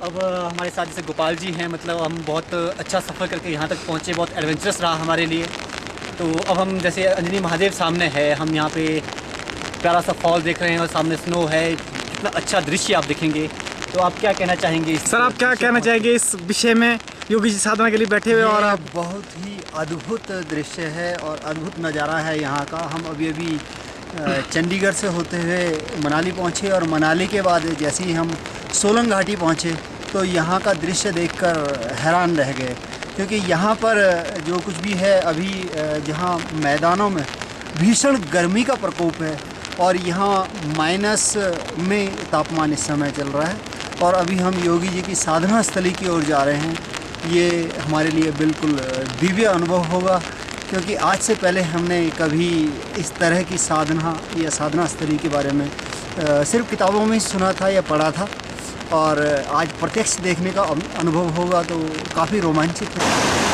अब हमारे साथ जैसे गोपाल जी हैं, मतलब हम बहुत अच्छा सफ़र करके यहाँ तक पहुँचे, बहुत एडवेंचरस रहा हमारे लिए। तो अब हम जैसे अंजनी महादेव सामने है, हम यहाँ पे प्यारा सा फॉल देख रहे हैं और सामने स्नो है, कितना अच्छा दृश्य आप देखेंगे। तो आप क्या कहना चाहेंगे सर, आप क्या कहना चाहेंगे इस विषय में? योगी जी साधना के लिए बैठे हुए और आप बहुत ही अद्भुत दृश्य है और अद्भुत नज़ारा है यहाँ का। हम अभी चंडीगढ़ से होते हुए मनाली पहुँचे और मनाली के बाद जैसे ही हम सोलंग घाटी पहुँचे तो यहाँ का दृश्य देखकर हैरान रह गए, क्योंकि यहाँ पर जो कुछ भी है अभी जहाँ मैदानों में भीषण गर्मी का प्रकोप है और यहाँ माइनस में तापमान इस समय चल रहा है और अभी हम योगी जी की साधना स्थली की ओर जा रहे हैं। ये हमारे लिए बिल्कुल दिव्य अनुभव होगा, क्योंकि आज से पहले हमने कभी इस तरह की साधना या साधना स्थली के बारे में सिर्फ किताबों में ही सुना था या पढ़ा था, और आज प्रत्यक्ष देखने का अनुभव होगा तो काफ़ी रोमांचित है।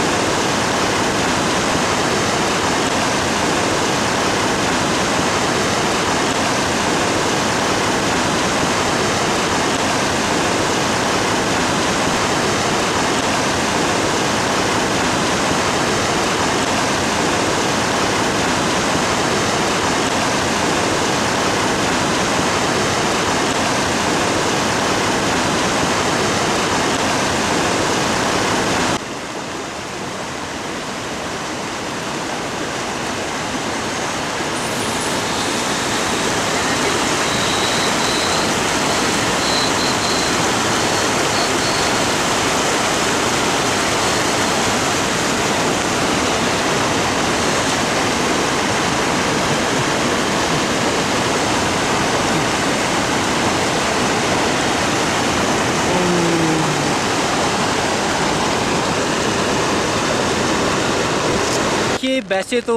कि वैसे तो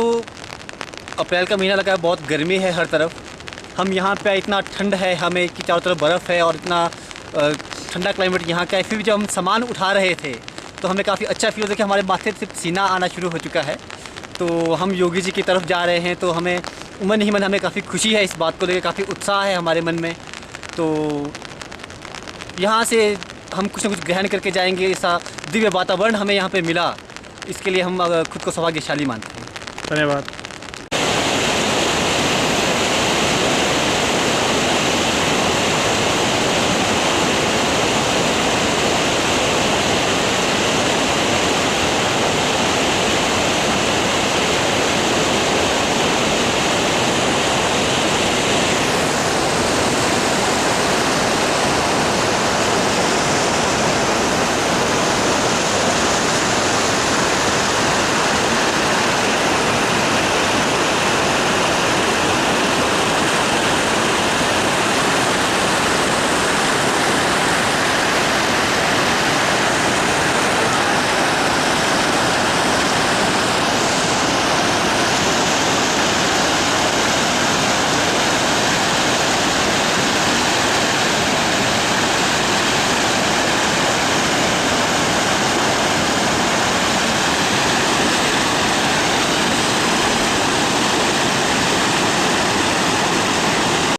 अप्रैल का महीना लगा है, बहुत गर्मी है हर तरफ। हम यहाँ पे इतना ठंड है हमें कि चारों तरफ बर्फ़ है और इतना ठंडा क्लाइमेट यहाँ का है, फिर भी जब हम सामान उठा रहे थे तो हमें काफ़ी अच्छा फील होता है कि हमारे माथे से पसीना आना शुरू हो चुका है। तो हम योगी जी की तरफ जा रहे हैं तो हमें मन ही मन हमें काफ़ी खुशी है इस बात को लेकर, काफ़ी उत्साह है हमारे मन में। तो यहाँ से हम कुछ ना कुछ ग्रहण करके जाएंगे, ऐसा दिव्य वातावरण हमें यहाँ पे मिला, इसके लिए हम खुद को सौभाग्यशाली मानते हैं। धन्यवाद।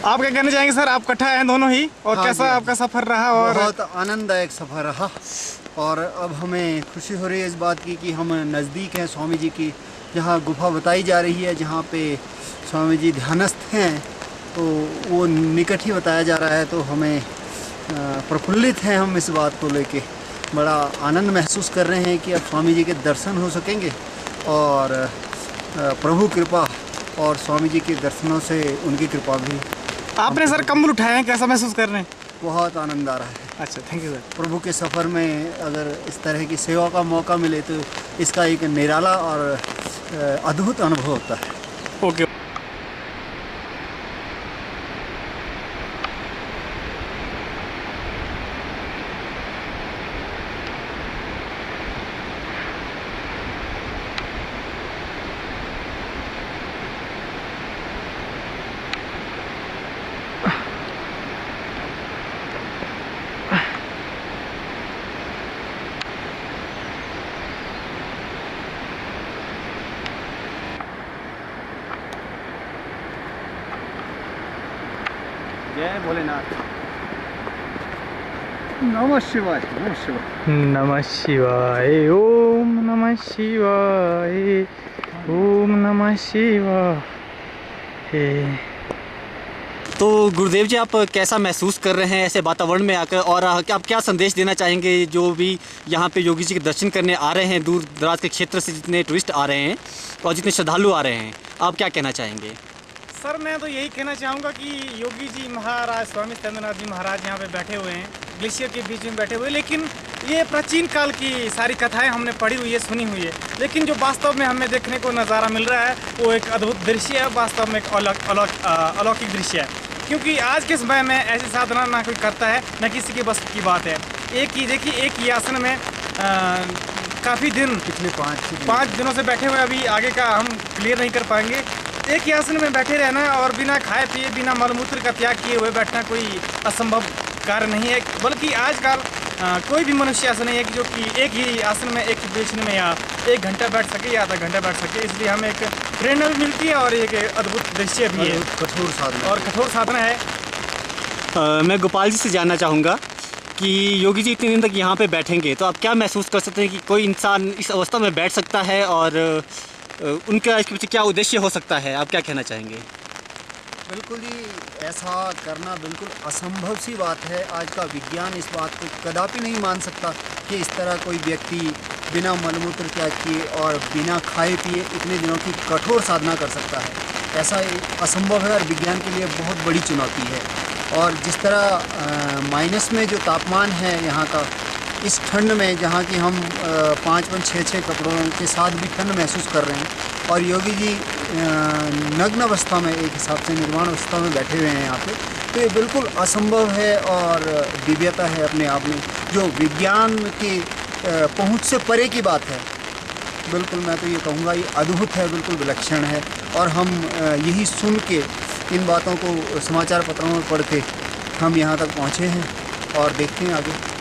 आप क्या कहना चाहेंगे सर? आप इकट्ठा हैं दोनों ही, और हाँ कैसा आपका सफ़र रहा? और बहुत आनंददायक सफ़र रहा और अब हमें खुशी हो रही है इस बात की कि हम नज़दीक हैं स्वामी जी की, जहाँ गुफा बताई जा रही है, जहाँ पे स्वामी जी ध्यानस्थ हैं, तो वो निकट ही बताया जा रहा है। तो हमें प्रफुल्लित हैं हम इस बात को लेके, बड़ा आनंद महसूस कर रहे हैं कि अब स्वामी जी के दर्शन हो सकेंगे और प्रभु कृपा और स्वामी जी के दर्शनों से उनकी कृपा भी। आपने सर कंबल उठाए हैं, कैसा महसूस कर रहे हैं? बहुत आनंद आ रहा है। अच्छा, थैंक यू सर। प्रभु के सफ़र में अगर इस तरह की सेवा का मौका मिले तो इसका एक निराला और अद्भुत अनुभव होता है। ओके। जय भोलेनाथ। नमः शिवाय, नमः शिवाय। नमः शिवाय, ओम नमः शिवाय, ओम नमः शिवाय। तो गुरुदेव जी, आप कैसा महसूस कर रहे हैं ऐसे वातावरण में आकर, और आप क्या संदेश देना चाहेंगे जो भी यहाँ पे योगी जी के दर्शन करने आ रहे हैं, दूर दराज के क्षेत्र से जितने टूरिस्ट आ रहे हैं और जितने श्रद्धालु आ रहे हैं, आप क्या कहना चाहेंगे? सर, मैं तो यही कहना चाहूँगा कि योगी जी महाराज, स्वामी सत्येंद्रनाथ जी महाराज यहाँ पे बैठे हुए हैं, ग्लेशियर के बीच में बैठे हुए, लेकिन ये प्राचीन काल की सारी कथाएं हमने पढ़ी हुई है, सुनी हुई है, लेकिन जो वास्तव में हमें देखने को नज़ारा मिल रहा है वो एक अद्भुत दृश्य है, वास्तव में एक अलौकिक दृश्य है। क्योंकि आज के समय में ऐसी साधना ना कोई करता है, ना किसी के बस की बात है। एक ही देखिए, एक ही आसन में काफ़ी दिन, पिछले 5 दिनों से बैठे हुए, अभी आगे का हम क्लियर नहीं कर पाएंगे। एक ही आसन में बैठे रहना और बिना खाए पिए, बिना मलमूत्र का त्याग किए हुए बैठना कोई असंभव कार्य नहीं है, बल्कि आजकल कोई भी मनुष्य ऐसा नहीं है कि जो कि एक ही आसन में, एक ही पोजीशन में या 1 घंटा बैठ सके या आधा घंटा बैठ सके। इसलिए हमें एक प्रेरणा भी मिलती है और एक अद्भुत दृश्य भी है, कठोर साधना और कठोर साधना है। मैं गोपाल जी से जानना चाहूँगा कि योगी जी इतने दिन तक यहाँ पे बैठेंगे तो आप क्या महसूस कर सकते हैं कि कोई इंसान इस अवस्था में बैठ सकता है, और उनका इसके पीछे क्या उद्देश्य हो सकता है, आप क्या कहना चाहेंगे? बिल्कुल ही ऐसा करना बिल्कुल असंभव सी बात है। आज का विज्ञान इस बात को कदापि नहीं मान सकता कि इस तरह कोई व्यक्ति बिना मलमूत्र त्याग किए और बिना खाए पिए इतने दिनों की कठोर साधना कर सकता है। ऐसा असंभव है और विज्ञान के लिए बहुत बड़ी चुनौती है। और जिस तरह माइनस में जो तापमान है यहाँ का, इस ठंड में जहाँ की हम 5-5, 6-6 कपड़ों के साथ भी ठंड महसूस कर रहे हैं, और योगी जी नग्न अवस्था में, एक हिसाब से निर्वाण अवस्था में बैठे हुए हैं यहाँ पे, तो ये बिल्कुल असंभव है और दिव्यता है अपने आप में, जो विज्ञान की पहुँच से परे की बात है। बिल्कुल मैं तो ये कहूँगा ये अद्भुत है, बिल्कुल विलक्षण है। और हम यही सुन के, इन बातों को समाचार पत्रों में पढ़ के हम यहाँ तक पहुँचे हैं और देखते हैं आगे।